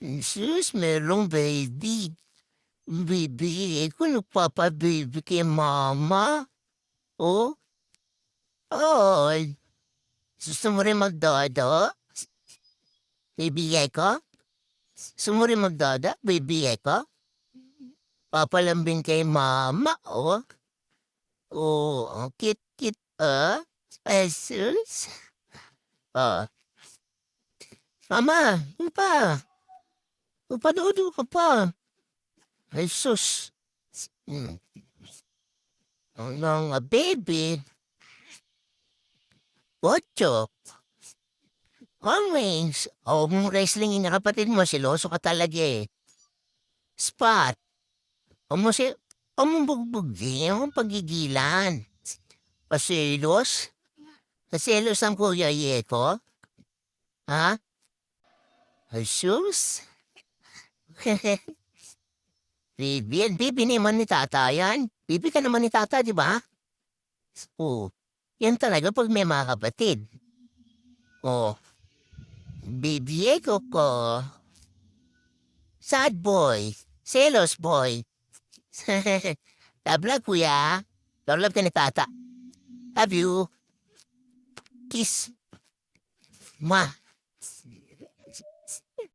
Sus, merong baby. Baby, ko nagpapababy kay mama. Oh, ay. Gusto mo rin magdada? Bibigay ko? Gusto mo rin magdada? Bibigay ko? Papalambing kay mama, oh. Oh, ang cute-cute, ah. Ay, sus. Ah, mama, yun pa. Panood ka pa. Ay, sus. Hmm. Ang baby. Ocho. Always. Oh, wrestling na kapatid mo, siloso ka talaga eh. Spot. Si, bugbog din ang pagigilan. Pasilos? Pasilos ang kuya Yeko? Ha? Jesus? Bibi naman ni tata yan. Bibi ka naman ni tata, di ba? Oo. Yan talaga pag may mga kapatid. Oh, Bibi Yeko ko. Sad boy. Selos boy. Love kuya. Love ka ni tata. Love you. Kiss. Ma.